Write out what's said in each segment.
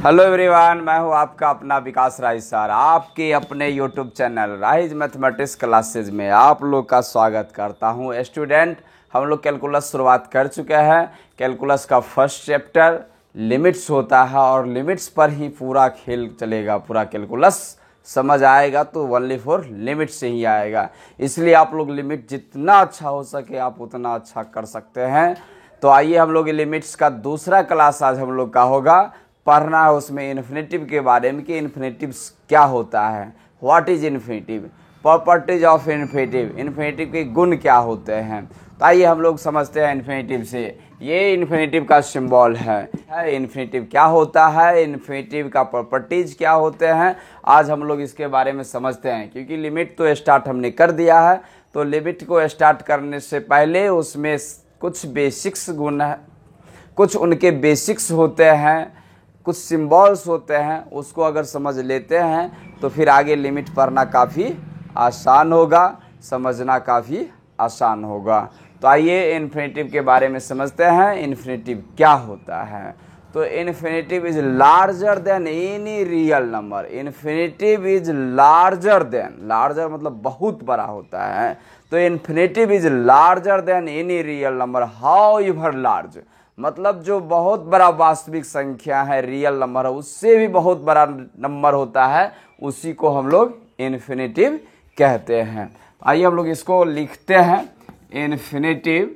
Hello everyone, मैं हूं आपका अपना विकास राय सर। आपके अपने YouTube channel rise mathematics classes में आप लोग का स्वागत करता हूं। स्टूडेंट, हम लोग कैलकुलस शुरुआत कर चुके हैं। कैलकुलस का फर्स्ट चैप्टर लिमिट्स होता है और लिमिट्स पर ही पूरा खेल चलेगा। पूरा कैलकुलस समझ आएगा तो ओनली फॉर लिमिट से ही आएगा। इसलिए आप लोग लिमिट जितना अच्छा हो सके आप उतना अच्छा कर सकते हैं। तो आइए हम लोग लिमिट्स का दूसरा क्लास आज हम लोग का होगा। पढ़ना है उसमें इन्फिनिटिव के बारे में कि इन्फिनिटिव क्या होता है, what is infinitive, properties of infinitive, infinitive के गुण क्या होते हैं। तो आइए हम लोग समझते हैं इन्फिनिटिव से। ये इन्फिनिटिव का सिंबल है। इन्फिनिटिव क्या होता है, इन्फिनिटिव का प्रॉपर्टीज क्या होते हैं, आज हम लोग इसके बारे में समझते हैं। क्योंकि लिमिट तो स्टार्ट हमने कर दिया है, तो लिमिट को स्टार्ट करने से पहले उसमें कुछ बेसिक्स गुण है, कुछ उनके बेसिक्स होते हैं, कुछ सिंबल्स होते हैं, उसको अगर समझ लेते हैं तो फिर आगे लिमिट पढ़ना काफ़ी आसान होगा, समझना काफ़ी आसान होगा। तो आइए इन्फिनिटिव के बारे में समझते हैं। इन्फिनिटिव क्या होता है? तो infinitive is larger than any real number. Infinitive is larger than, larger मतलब बहुत बड़ा होता है। तो infinitive is larger than any real number. How ever large मतलब जो बहुत बड़ा वास्तविक संख्या है, रियल नंबर है, उससे भी बहुत बड़ा नंबर होता है, उसी को हम लोग इन्फिनिटिव कहते हैं। आइए हम लोग इसको लिखते हैं। Infinitive,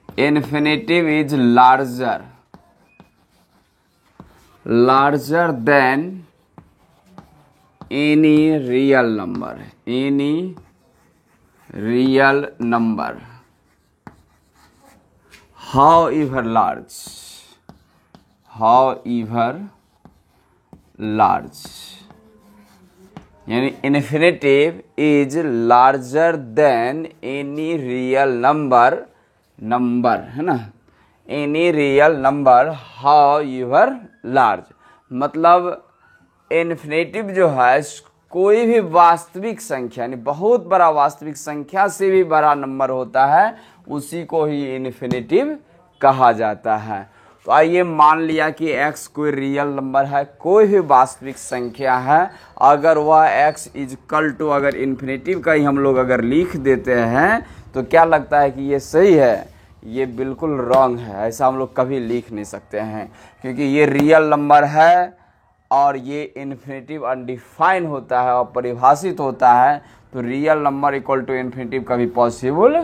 infinitive is larger, larger than any real number, any real number. However large, however large, यानी infinitive is larger than any real number, number है ना, any real number however large. मतलब इन्फिनिटिव जो है कोई भी वास्तविक संख्या, यानी बहुत बड़ा वास्तविक संख्या से भी बड़ा नंबर होता है, उसी को ही इन्फिनिटिव कहा जाता है। तो आइए मान लिया कि x कोई रियल नंबर है, कोई भी वास्तविक संख्या है, अगर वह x इजकल टू अगर इन्फिनिटिव का ही हम लोग अगर लिख देते हैं तो क्या लगता है कि ये सही है? ये बिल्कुल रॉन्ग है। ऐसा हम लोग कभी लिख नहीं सकते हैं, क्योंकि ये रियल नंबर है और ये इन्फिनिटिव अनडिफाइन होता है और परिभाषित होता है। तो real number equal to infinitive कभी पॉसिबल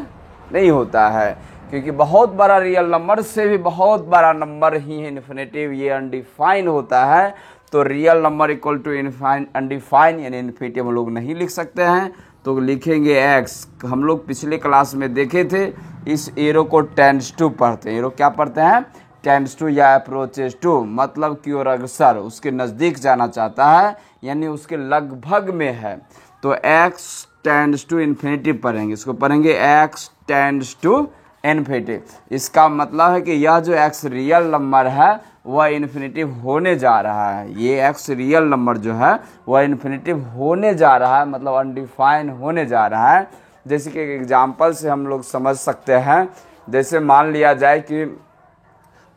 नहीं होता है, क्योंकि बहुत बड़ा रियल नंबर से भी बहुत बड़ा नंबर ही इन्फिनिटिव, ये अनडिफाइन होता है। तो real number equal to undefined यानी इन्फिनिटिव हम लोग नहीं लिख सकते हैं। तो लिखेंगे x। हम लोग पिछले क्लास में देखे थे, इस एरो को टेंड्स टू पढ़ते हैं। एरो क्या पढ़ते हैं? टेंड्स टू या अप्रोचेस टू, मतलब की ओर अग्रसर, उसके नज़दीक जाना चाहता है, यानी उसके लगभग में है। तो x टेंड्स टू इन्फिनिटिव पढ़ेंगे, इसको पढ़ेंगे x टेंड्स टू इन्फिनिटिव। इसका मतलब है कि यह जो x रियल नंबर है वह इन्फिनिटिव होने जा रहा है। ये x रियल नंबर जो है वह इन्फिनिटिव होने जा रहा है, मतलब अनडिफाइन होने जा रहा है। जैसे कि एक एग्जाम्पल से हम लोग समझ सकते हैं। जैसे मान लिया जाए कि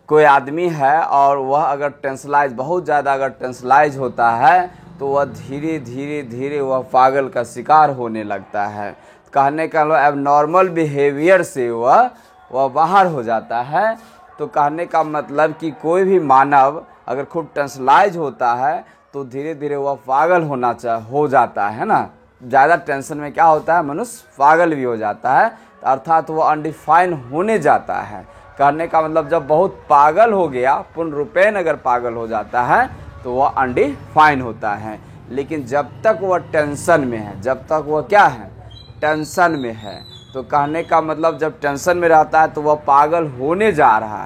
कोई आदमी है और वह अगर टेंसलाइज, बहुत ज़्यादा अगर टेंसलाइज होता है तो वह धीरे धीरे धीरे वह पागल का शिकार होने लगता है। कहने का एबनॉर्मल बिहेवियर से वह बाहर हो जाता है। तो कहने का मतलब कि कोई भी मानव अगर खूब टेंसलाइज होता है तो धीरे धीरे वह पागल हो जाता है ना। ज़्यादा टेंशन में क्या होता है, मनुष्य पागल भी हो जाता है, अर्थात वह अनडिफाइन होने जाता है। कहने का मतलब जब बहुत पागल हो गया, पूर्ण रूपेण अगर पागल हो जाता है तो वह अनडिफाइन होता है। लेकिन जब तक वह टेंशन में है, जब तक वह क्या है, टेंशन में है, तो कहने का मतलब जब टेंशन में रहता है तो वह पागल होने जा रहा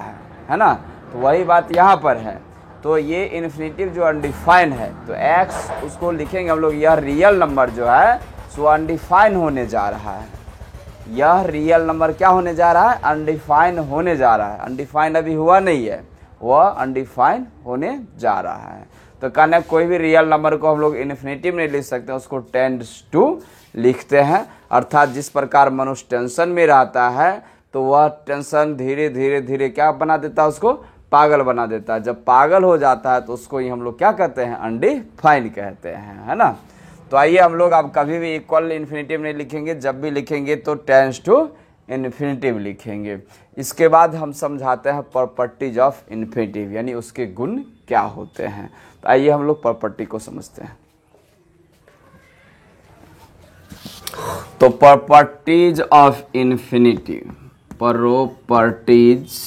है ना। तो वही बात यहाँ पर है। तो ये इन्फिनिटिव जो अनडिफाइन है, तो x उसको लिखेंगे हम लोग, यह रियल नंबर जो है सो अनडिफाइन होने जा रहा है। यह रियल नंबर क्या होने जा रहा है? अनडिफाइन होने जा रहा है। अनडिफाइन अभी हुआ नहीं है, वह अनडिफाइन होने जा रहा है। तो कहना कोई भी रियल नंबर को हम लोग इन्फिनिटिव नहीं लिख सकते, उसको टेंड्स टू लिखते हैं। अर्थात जिस प्रकार मनुष्य टेंशन में रहता है तो वह टेंशन धीरे धीरे धीरे क्या बना देता है, उसको पागल बना देता है। जब पागल हो जाता है तो उसको ही हम लोग क्या कहते हैं, अनडिफाइंड कहते हैं, है ना। तो आइए हम लोग अब कभी भी इक्वल इन्फिनेटिव नहीं लिखेंगे, जब भी लिखेंगे तो टेंस टू इन्फिनेटिव लिखेंगे। इसके बाद हम समझाते हैं प्रॉपर्टीज ऑफ इन्फिनेटिव, यानी उसके गुण क्या होते हैं। तो आइए हम लोग प्रॉपर्टी को समझते हैं। तो properties of infinitive, properties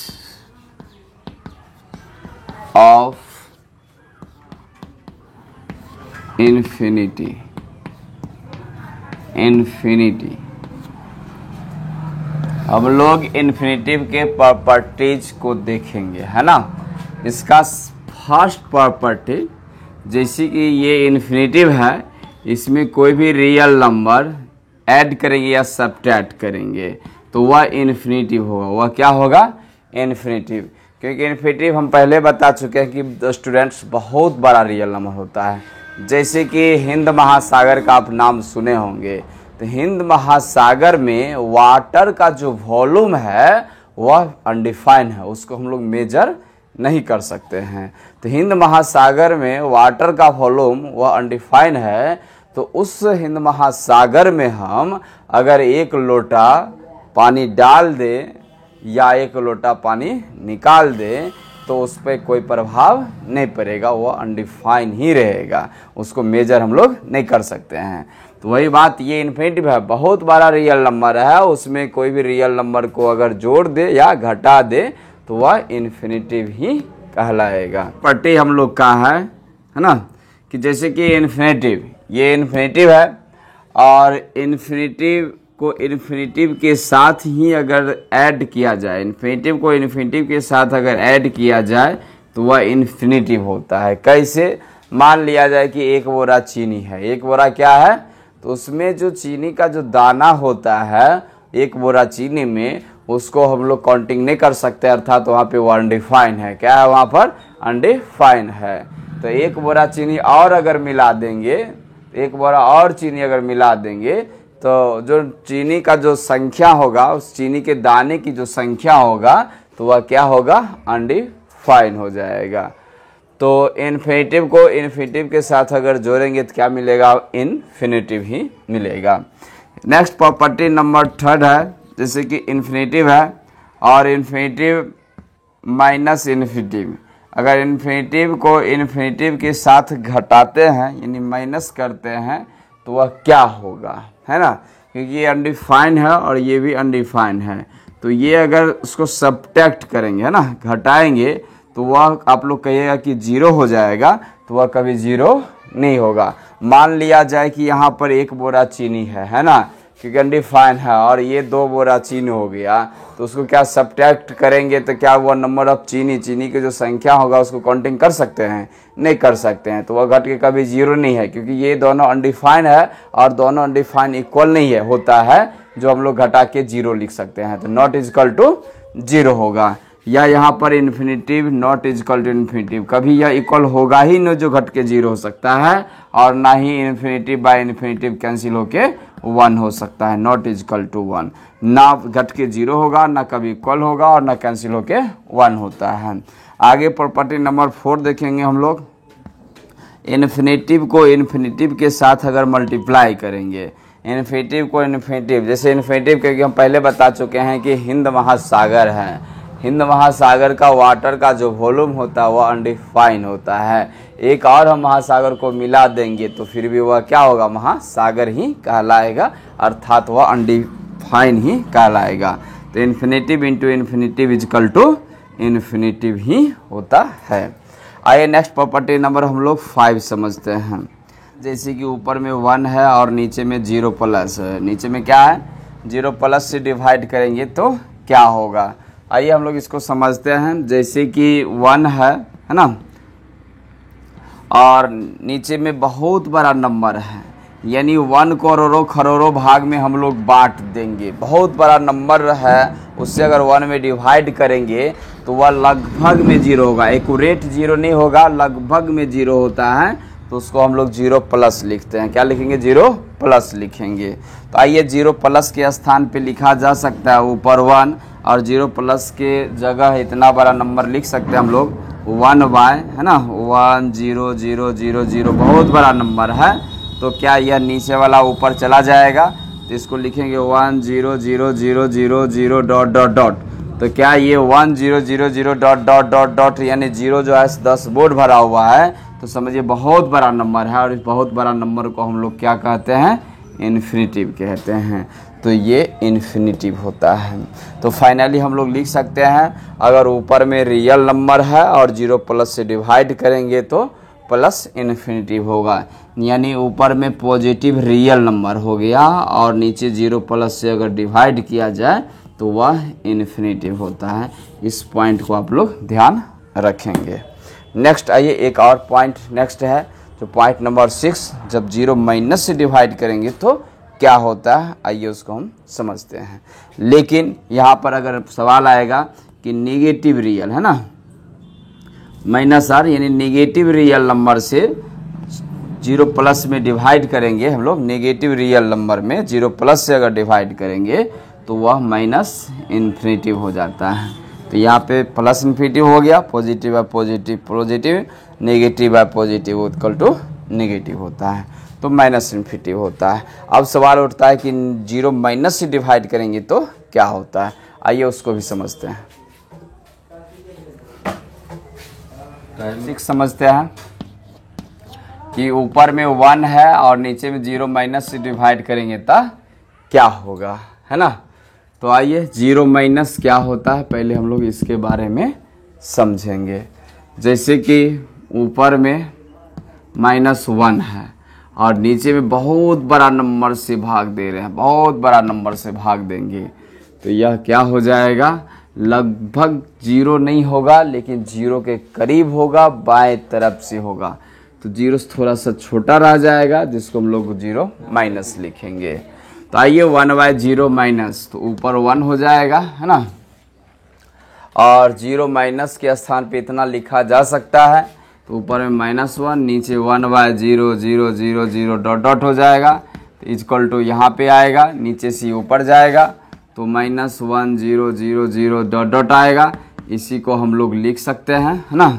of infinity, infinity. हम लोग इन्फिनेटिव के प्रॉपर्टीज को देखेंगे, है ना। इसका फर्स्ट प्रॉपर्टी, जैसे कि ये इन्फिनेटिव है, इसमें कोई भी रियल नंबर ऐड करेंगे या सब्ट्रैक्ट करेंगे तो वह इन्फिनेटिव होगा। वह क्या होगा, इन्फिनेटिव। क्योंकि इन्फिनेटिव हम पहले बता चुके हैं कि स्टूडेंट्स बहुत बड़ा रियल नंबर होता है। जैसे कि हिंद महासागर का आप नाम सुने होंगे, तो हिंद महासागर में वाटर का जो वॉल्यूम है वह अनडिफाइंड है, उसको हम लोग मेजर नहीं कर सकते हैं। तो हिंद महासागर में वाटर का वॉल्यूम वह अनडिफाइंड है, तो उस हिंद महासागर में हम अगर 1 लोटा पानी डाल दें या 1 लोटा पानी निकाल दें तो उस पर कोई प्रभाव नहीं पड़ेगा, वो अनडिफाइंड ही रहेगा, उसको मेजर हम लोग नहीं कर सकते हैं। तो वही बात, ये इन्फिनेटिव है, बहुत बड़ा रियल नंबर है, उसमें कोई भी रियल नंबर को अगर जोड़ दे या घटा दे तो वह इन्फिनेटिव ही कहलाएगा। प्रॉपर्टी हम लोग का है ना, कि जैसे कि इन्फिनेटिव, ये इन्फिनेटिव है और इन्फिनेटिव को इन्फिनेटिव के साथ ही अगर ऐड किया जाए, इन्फिनेटिव को इन्फिनेटिव के साथ अगर ऐड किया जाए तो वह इन्फिनेटिव होता है। कैसे, मान लिया जाए कि 1 बोरा चीनी है। 1 बोरा क्या है, तो उसमें जो चीनी का जो दाना होता है 1 बोरा चीनी में, उसको हम लोग काउंटिंग नहीं कर सकते, अर्थात वहाँ पे वो अनडिफाइंड है। क्या है वहाँ पर, अनडिफाइंड है। तो 1 बोरा चीनी और अगर मिला देंगे, 1 बोरा और चीनी अगर मिला देंगे तो जो चीनी का जो संख्या होगा, उस चीनी के दाने की जो संख्या होगा तो वह क्या होगा, अनडिफाइंड हो जाएगा। तो इन्फिनेटिव को इन्फिनेटिव के साथ अगर जोड़ेंगे तो क्या मिलेगा, इन्फिनेटिव ही मिलेगा। नेक्स्ट प्रॉपर्टी नंबर 3 है, जैसे कि इन्फिनेटिव है और इन्फिनेटिव माइनस इन्फिनेटिव। अगर इन्फिनेटिव को इन्फिनेटिव के साथ घटाते हैं यानी माइनस करते हैं तो वह क्या होगा, है ना। क्योंकि ये अनडिफाइंड है और ये भी अनडिफाइंड है, तो ये अगर उसको सब्ट्रैक्ट करेंगे, है ना, घटाएंगे, तो वह आप लोग कहिएगा कि 0 हो जाएगा, तो वह कभी 0 नहीं होगा। मान लिया जाए कि यहाँ पर 1 बोरा चीनी है ना, क्योंकि अनडिफाइंड है, और ये 2 बोरा चीनी हो गया, तो उसको क्या सब्ट्रैक्ट करेंगे तो क्या हुआ, नंबर ऑफ चीनी की जो संख्या होगा उसको काउंटिंग कर सकते हैं, नहीं कर सकते हैं। तो वह घट के कभी 0 नहीं है, क्योंकि ये दोनों अनडिफाइंड है और दोनों अनडिफाइंड इक्वल नहीं है, होता है जो हम लोग घटा के 0 लिख सकते हैं। तो नॉट इज इक्वल टू 0 होगा, या यहाँ पर infinitive not is equal to infinitive, कभी यह इक्वल होगा ही नहीं जो घट के 0 हो सकता है, और ना ही इन्फिनेटिव बाय इन्फिनेटिव कैंसिल होके 1 हो सकता है। नॉट इज इक्वल टू 1, ना घट के 0 होगा, ना कभी इक्वल होगा और ना कैंसिल होके 1 होता है। आगे प्रॉपर्टी नंबर 4 देखेंगे हम लोग। इन्फिनेटिव को इन्फिनेटिव के साथ अगर मल्टीप्लाई करेंगे, इन्फिनेटिव को इन्फिनेटिव, जैसे इन्फिनेटिव क्योंकि हम पहले बता चुके हैं कि हिंद महासागर है, हिंद महासागर का वाटर का जो वॉल्यूम होता है वह अनडिफाइंड होता है। एक और हम महासागर को मिला देंगे तो फिर भी वह क्या होगा, महासागर ही कहलाएगा, अर्थात वह अनडिफाइंड ही कहलाएगा। तो infinitive into infinitive is equal to infinitive ही होता है। आइए नेक्स्ट प्रॉपर्टी नंबर हम लोग 5 समझते हैं। जैसे कि ऊपर में 1 है और नीचे में 0 प्लस है, नीचे में क्या है, 0 प्लस से डिवाइड करेंगे तो क्या होगा। आइए हम लोग इसको समझते हैं। जैसे कि 1 है ना, और नीचे में बहुत बड़ा नंबर है, यानी 1 करोड़ों भाग में हम लोग बांट देंगे। बहुत बड़ा नंबर है, उससे अगर 1 में डिवाइड करेंगे तो वह लगभग में 0 होगा, एक्यूरेट 0 नहीं होगा, लगभग में 0 होता है, तो उसको हम लोग 0 प्लस लिखते हैं। क्या लिखेंगे, 0 प्लस लिखेंगे। तो आइए 0 प्लस के स्थान पे लिखा जा सकता है ऊपर 1 और 0 प्लस के जगह इतना बड़ा नंबर लिख सकते हैं हम लोग 1/, है ना, 1 0 0 0 0 बहुत बड़ा नंबर है। तो क्या यह नीचे वाला ऊपर चला जाएगा? तो इसको लिखेंगे 1 0 0 0 0 0 डॉट डॉट डॉट। तो क्या ये 1 0 0 0 डॉट डॉट डॉट डॉट यानी 0 जो है 10 बोर्ड भरा हुआ है, तो समझिए बहुत बड़ा नंबर है। और इस बहुत बड़ा नंबर को हम लोग क्या कहते हैं? इन्फिनिटिव कहते हैं। तो ये इन्फिनिटिव होता है। तो फाइनली हम लोग लिख सकते हैं, अगर ऊपर में रियल नंबर है और 0 प्लस से डिवाइड करेंगे तो प्लस इन्फिनिटिव होगा, यानी ऊपर में पॉजिटिव रियल नंबर हो गया और नीचे 0 प्लस से अगर डिवाइड किया जाए तो वह इन्फिनिटिव होता है। इस पॉइंट को आप लोग ध्यान रखेंगे। नेक्स्ट आइए एक और पॉइंट नेक्स्ट है, जो पॉइंट नंबर 6, जब 0 माइनस से डिवाइड करेंगे तो क्या होता है, आइए उसको हम समझते हैं। लेकिन यहाँ पर अगर सवाल आएगा कि निगेटिव रियल, है ना, माइनस आर यानी निगेटिव रियल नंबर से 0 प्लस में डिवाइड करेंगे हम लोग, नेगेटिव रियल नंबर में 0 प्लस से अगर डिवाइड करेंगे तो वह माइनस इन्फिनिटिव हो जाता है। तो यहाँ पे प्लस इन्फिनिटिव हो गया, पॉजिटिव है पॉजिटिव पॉजिटिव, नेगेटिव है पॉजिटिव इक्वल टू नेगेटिव होता है, तो माइनस इन्फिनिटिव होता है। अब सवाल उठता है कि 0 माइनस से डिवाइड करेंगे तो क्या होता है, आइए उसको भी समझते हैं। समझते हैं कि ऊपर में 1 है और नीचे में 0 माइनस से डिवाइड करेंगे तो क्या होगा, है ना। तो आइए 0 माइनस क्या होता है पहले हम लोग इसके बारे में समझेंगे। जैसे कि ऊपर में -1 है और नीचे में बहुत बड़ा नंबर से भाग दे रहे हैं, बहुत बड़ा नंबर से भाग देंगे, तो यह क्या हो जाएगा, लगभग 0 नहीं होगा लेकिन 0 के करीब होगा, बाएं तरफ से होगा। तो 0 थोड़ा सा छोटा रह जाएगा जिसको हम लोग 0 माइनस लिखेंगे। तो आइए 1/0 माइनस, तो ऊपर 1 हो जाएगा, है ना, और 0 माइनस के स्थान पे इतना लिखा जा सकता है। तो ऊपर में -1, नीचे 1/0 0 0 0 डॉट डॉट हो जाएगा, तो इक्वल टू यहाँ पे आएगा, नीचे से ऊपर जाएगा तो -1 0 0 0 डॉट डॉट आएगा। इसी को हम लोग लिख सकते हैं, है ना,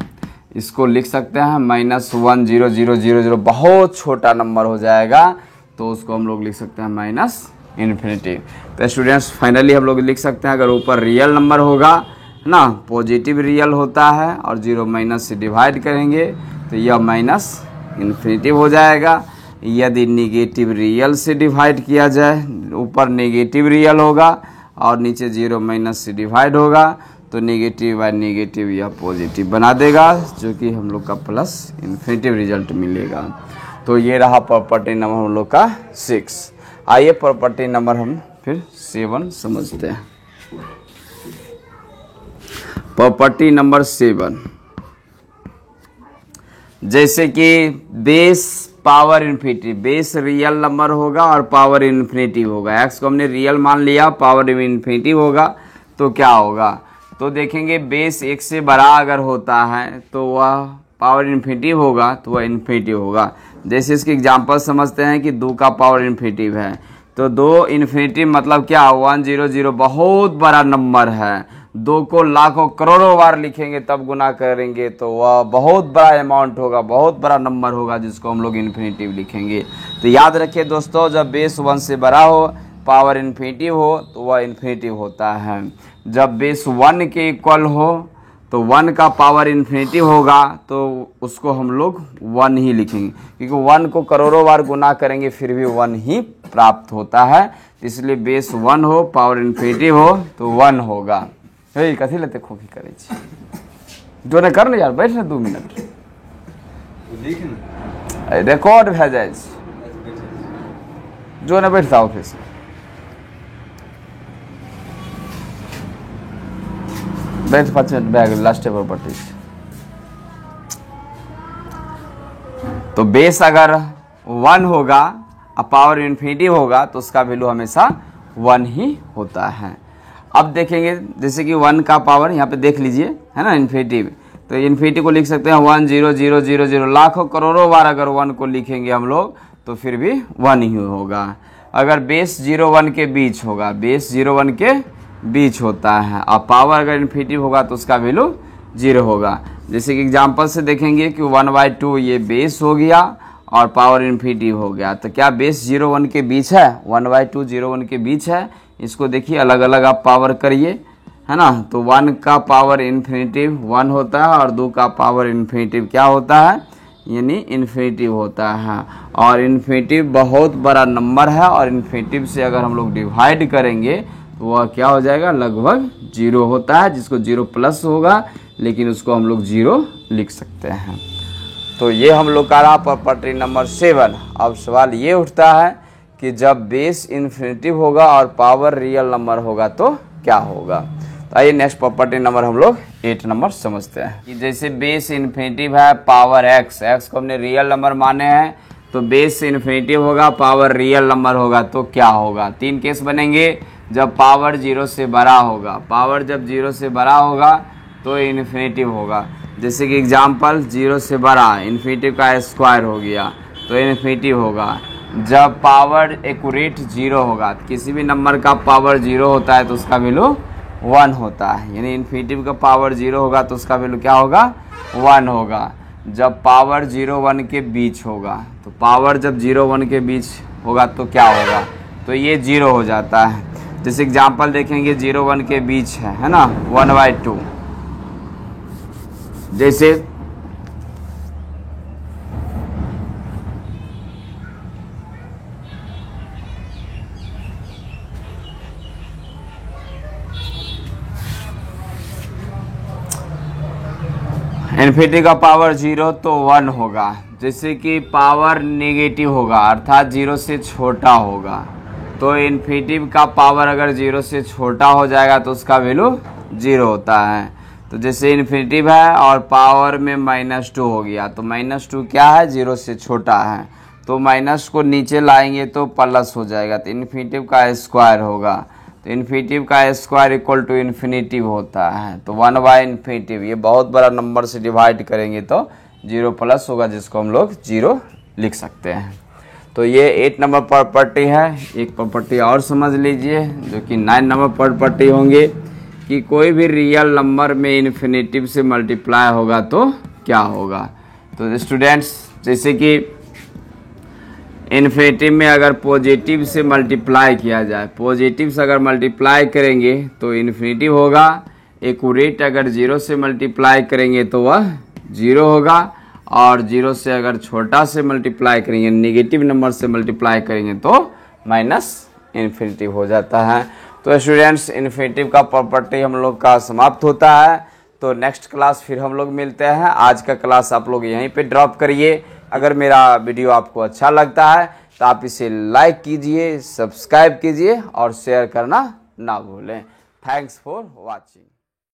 इसको लिख सकते हैं -1 0 0 0 0, बहुत छोटा नंबर हो जाएगा तो उसको हम लोग लिख सकते हैं माइनस इन्फिनिटिव। तो स्टूडेंट्स फाइनली हम लोग लिख सकते हैं, अगर ऊपर रियल नंबर होगा, है ना, पॉजिटिव रियल होता है और 0 माइनस से डिवाइड करेंगे तो यह माइनस इन्फिनिटिव हो जाएगा। यदि निगेटिव रियल से डिवाइड किया जाए, ऊपर नेगेटिव रियल होगा और नीचे 0 माइनस से डिवाइड होगा तो नेगेटिव बाय नेगेटिव यह पॉजिटिव बना देगा, जो कि हम लोग का प्लस इन्फिनिटिव रिजल्ट मिलेगा। तो ये रहा प्रॉपर्टी नंबर हम लोग का 6। आइए प्रॉपर्टी नंबर हम फिर 7 समझते हैं। प्रॉपर्टी नंबर 7, जैसे कि base power infinity, base real number होगा और पावर इन्फिनिटिव होगा। एक्स को हमने रियल मान लिया, पावर इन्फिनिटिव होगा, तो क्या होगा, तो देखेंगे बेस 1 से बड़ा अगर होता है तो वह पावर इन्फिनिटिव होगा, तो वह इन्फिनिटिव होगा। जैसे इसकी एग्जांपल समझते हैं कि 2 का पावर इन्फिनिटिव है, तो 2 इन्फिनिटिव मतलब क्या, 1 0 0 बहुत बड़ा नंबर है। 2 को लाखों करोड़ों बार लिखेंगे तब गुना करेंगे तो वह बहुत बड़ा अमाउंट होगा, बहुत बड़ा नंबर होगा, जिसको हम लोग इन्फिनिटिव लिखेंगे। तो याद रखिए दोस्तों, जब बेस 1 से बड़ा हो, पावर इन्फिनिटिव हो, तो वह इन्फिनिटिव होता है। जब बेस 1 के इक्वल हो तो 1 का पावर इन्फिनिटिव होगा तो उसको हम लोग 1 ही लिखेंगे, क्योंकि 1 को करोड़ों बार गुना करेंगे फिर भी 1 ही प्राप्त होता है। इसलिए बेस 1 हो, पावर इन्फिनिटिव हो तो 1 होगा। हे कथी लेते खोखी करे छी, जो ने कर ले यार, बैठ ना 2 मिनट, रिकॉर्ड भे जाए, जो ने बैठता ऑफिस में बैठ 5 मिनट बैग लास्ट प्रॉपर्टी। तो बेस अगर 1 होगा और पावर इन्फिनिटिव होगा तो उसका वैल्यू हमेशा 1 ही होता है। अब देखेंगे जैसे कि 1 का पावर यहाँ पे देख लीजिए, है ना, इन्फिनिटिव, तो इन्फिनिटिव को लिख सकते हैं 1 0 0 0 0, लाखों करोड़ों बार अगर 1 को लिखेंगे हम लोग तो फिर भी 1 ही होगा। अगर बेस 0 1 के बीच होगा, बेस 0 1 के बीच होता है, और पावर अगर इन्फिनिटिव होगा तो उसका वैल्यू 0 होगा। जैसे कि एग्जांपल से देखेंगे कि 1/2 ये बेस हो गया और पावर इन्फिनिटिव हो गया, तो क्या बेस 0 1 के बीच है? 1/2 0 1 के बीच है। इसको देखिए अलग अलग आप पावर करिए, है ना। तो 1 का पावर इन्फिनिटिव 1 होता है और 2 का पावर इन्फिनिटिव क्या होता है? यानी इन्फिनिटिव होता है। और इन्फिनिटिव बहुत बड़ा नंबर है, और इन्फिनिटिव से अगर हम लोग डिवाइड करेंगे तो वह क्या हो जाएगा? लगभग 0 होता है, जिसको 0 प्लस होगा, लेकिन उसको हम लोग 0 लिख सकते हैं। तो ये हम लोग का रहा प्रॉपर्टी नंबर 7। अब सवाल ये उठता है कि जब बेस इन्फिनिटिव होगा और पावर रियल नंबर होगा तो क्या होगा। तो आइए नेक्स्ट प्रॉपर्टी नंबर हम लोग 8 नंबर समझते हैं कि जैसे बेस इन्फिनिटिव है, पावर x को हमने रियल नंबर माने हैं, तो बेस इन्फिनिटिव होगा, पावर रियल नंबर होगा तो क्या होगा। 3 केस बनेंगे। जब पावर 0 से बड़ा होगा, पावर जब 0 से बड़ा होगा तो इन्फिनिटिव होगा। जैसे कि एग्जाम्पल 0 से बड़ा, इन्फिनिटिव का स्क्वायर हो गया तो इन्फिनिटिव होगा। जब पावर एक्यूरेट 0 होगा, किसी भी नंबर का पावर 0 होता है तो उसका वैल्यू 1 होता है, यानी इन्फिनिटिव का पावर 0 होगा तो उसका वैल्यू क्या होगा? 1 होगा। जब पावर 0 1 के बीच होगा, तो पावर जब 0 1 के बीच होगा तो क्या होगा? तो ये 0 हो जाता है। जैसे एग्जाम्पल देखेंगे 0 1 के बीच है ना, 1/2। जैसे इन्फिनिटी का पावर 0 तो 1 होगा। जैसे कि पावर नेगेटिव होगा अर्थात 0 से छोटा होगा, तो इन्फिनिटिव का पावर अगर 0 से छोटा हो जाएगा तो उसका वैल्यू 0 होता है। तो जैसे इन्फिनिटिव है और पावर में -2 हो गया, तो -2 क्या है? 0 से छोटा है, तो माइनस को नीचे लाएंगे तो प्लस हो जाएगा, तो इन्फिनिटिव का स्क्वायर होगा। तो इन्फिनिटिव का स्क्वायर इक्वल टू इन्फिनिटिव होता है, तो 1/इन्फिनिटिव। ये बहुत बड़ा नंबर से डिवाइड करेंगे तो 0 प्लस होगा, जिसको हम लोग 0 लिख सकते हैं। तो ये 8 नंबर प्रॉपर्टी है। एक प्रॉपर्टी और समझ लीजिए जो कि 9 नंबर प्रॉपर्टी होंगे कि कोई भी रियल नंबर में इन्फिनिटिव से मल्टीप्लाई होगा तो क्या होगा। तो स्टूडेंट्स, जैसे कि इन्फिनिटिव में अगर पॉजिटिव से मल्टीप्लाई किया जाए, पॉजिटिव से अगर मल्टीप्लाई करेंगे तो इन्फिनिटिव होगा। एक्यूरेट अगर 0 से मल्टीप्लाई करेंगे तो वह 0 होगा, और 0 से अगर छोटा से मल्टीप्लाई करेंगे, नेगेटिव नंबर से मल्टीप्लाई करेंगे तो -इन्फिनिटिव हो जाता है। तो स्टूडेंट्स, इन्फिनिटिव का प्रॉपर्टी हम लोग का समाप्त होता है। तो नेक्स्ट क्लास फिर हम लोग मिलते हैं। आज का क्लास आप लोग यहीं पे ड्रॉप करिए। अगर मेरा वीडियो आपको अच्छा लगता है तो आप इसे लाइक कीजिए, सब्सक्राइब कीजिए और शेयर करना ना भूलें। Thanks for watching.